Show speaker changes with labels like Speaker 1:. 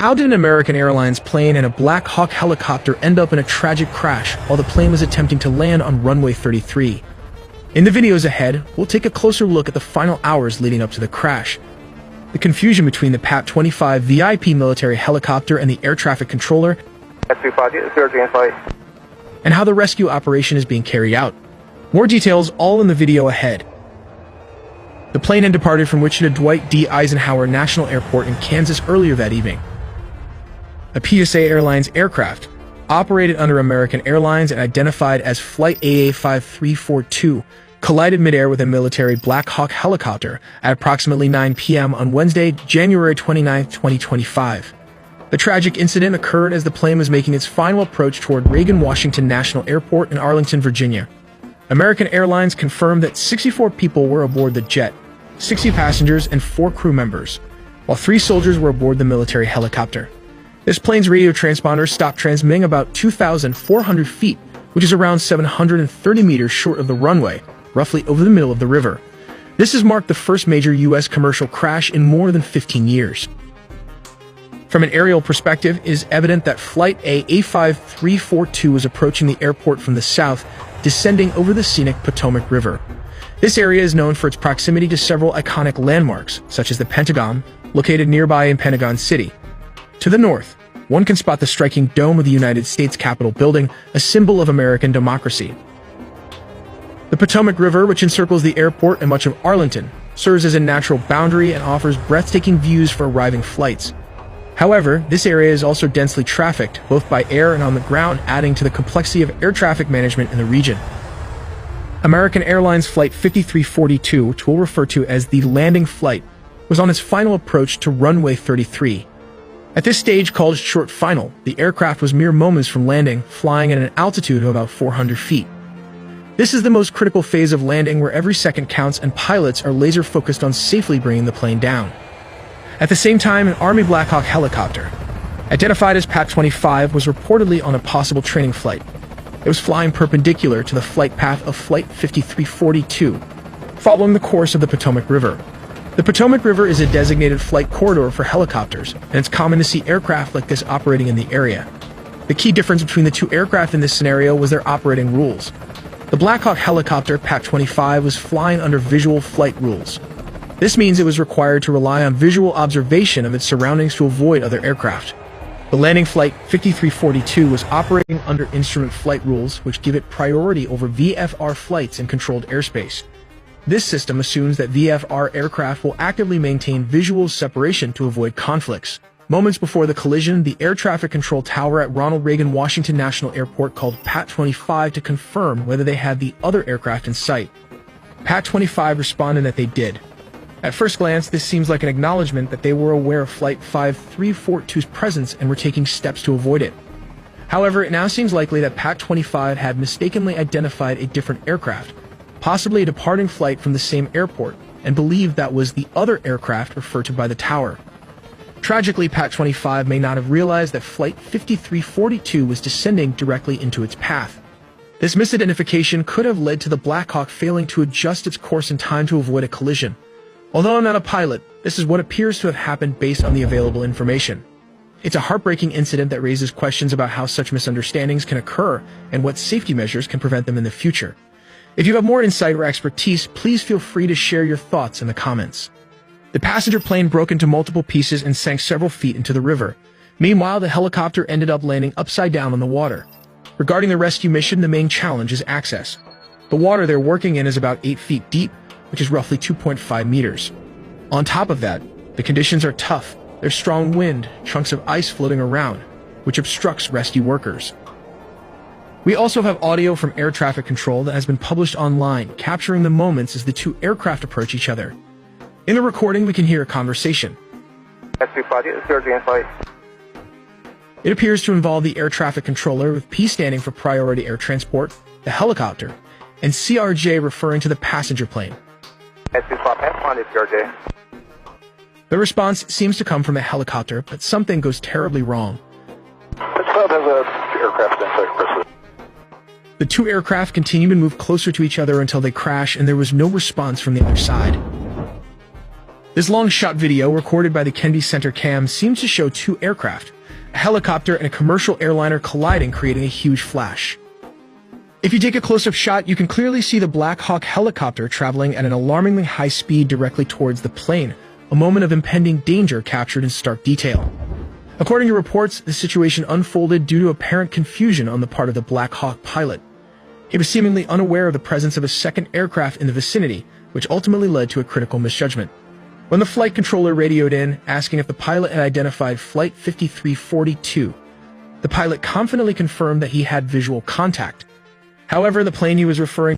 Speaker 1: How did an American Airlines plane and a Black Hawk helicopter end up in a tragic crash while the plane was attempting to land on runway 33? In the videos ahead, we'll take a closer look at the final hours leading up to the crash, the confusion between the PAT-25 VIP military helicopter and the air traffic controller, and how the rescue operation is being carried out. More details all in the video ahead. The plane had departed from Wichita Dwight D. Eisenhower National Airport in Kansas earlier that evening. A PSA Airlines aircraft, operated under American Airlines and identified as Flight AA5342, collided midair with a military Black Hawk helicopter at approximately 9 p.m. on Wednesday, January 29, 2025. The tragic incident occurred as the plane was making its final approach toward Reagan Washington National Airport in Arlington, Virginia. American Airlines confirmed that 64 people were aboard the jet, 60 passengers and 4 crew members, while 3 soldiers were aboard the military helicopter. This plane's radio transponder stopped transmitting about 2,400 feet, which is around 730 meters short of the runway, roughly over the middle of the river. This has marked the first major U.S. commercial crash in more than 15 years. From an aerial perspective, it is evident that Flight AA5342 was approaching the airport from the south, descending over the scenic Potomac River. This area is known for its proximity to several iconic landmarks, such as the Pentagon, located nearby in Pentagon City. To the north, one can spot the striking dome of the United States Capitol building, a symbol of American democracy. The Potomac River, which encircles the airport and much of Arlington, serves as a natural boundary and offers breathtaking views for arriving flights. However, this area is also densely trafficked, both by air and on the ground, adding to the complexity of air traffic management in the region. American Airlines Flight 5342, which we'll refer to as the landing flight, was on its final approach to runway 33. At this stage, called short final, the aircraft was mere moments from landing, flying at an altitude of about 400 feet. This is the most critical phase of landing, where every second counts and pilots are laser-focused on safely bringing the plane down. At the same time, an Army Black Hawk helicopter, identified as PAT-25, was reportedly on a possible training flight. It was flying perpendicular to the flight path of Flight 5342, following the course of the Potomac River. The Potomac River is a designated flight corridor for helicopters, and it's common to see aircraft like this operating in the area. The key difference between the two aircraft in this scenario was their operating rules. The Black Hawk helicopter, PAT-25, was flying under visual flight rules. This means it was required to rely on visual observation of its surroundings to avoid other aircraft. The landing Flight 5342 was operating under instrument flight rules, which give it priority over VFR flights in controlled airspace. This system assumes that VFR aircraft will actively maintain visual separation to avoid conflicts. Moments before the collision, the air traffic control tower at Ronald Reagan Washington National Airport called PAT-25 to confirm whether they had the other aircraft in sight. PAT-25 responded that they did. At first glance, this seems like an acknowledgement that they were aware of Flight 5342's presence and were taking steps to avoid it. However, it now seems likely that PAT-25 had mistakenly identified a different aircraft, possibly a departing flight from the same airport, and believed that was the other aircraft referred to by the tower. Tragically, PAT-25 may not have realized that Flight 5342 was descending directly into its path. This misidentification could have led to the Black Hawk failing to adjust its course in time to avoid a collision. Although I'm not a pilot, this is what appears to have happened based on the available information. It's a heartbreaking incident that raises questions about how such misunderstandings can occur and what safety measures can prevent them in the future. If you have more insight or expertise, please feel free to share your thoughts in the comments. The passenger plane broke into multiple pieces and sank several feet into the river. Meanwhile, the helicopter ended up landing upside down on the water. Regarding the rescue mission, the main challenge is access. The water they're working in is about 8 feet deep, which is roughly 2.5 meters. On top of that, the conditions are tough. There's strong wind, chunks of ice floating around, which obstructs rescue workers. We also have audio from air traffic control that has been published online, capturing the moments as the two aircraft approach each other. In the recording, we can hear a conversation. It appears to involve the air traffic controller, with P standing for priority air transport, the helicopter, and CRJ referring to the passenger plane. The response seems to come from a helicopter, but something goes terribly wrong. The two aircraft continue to move closer to each other until they crash, and there was no response from the other side. This long-shot video recorded by the Kenby Center cam seems to show two aircraft, a helicopter and a commercial airliner colliding, creating a huge flash. If you take a close-up shot, you can clearly see the Black Hawk helicopter traveling at an alarmingly high speed directly towards the plane, a moment of impending danger captured in stark detail. According to reports, the situation unfolded due to apparent confusion on the part of the Black Hawk pilot. He was seemingly unaware of the presence of a second aircraft in the vicinity, which ultimately led to a critical misjudgment. When the flight controller radioed in, asking if the pilot had identified Flight 5342, the pilot confidently confirmed that he had visual contact. However, the plane he was referring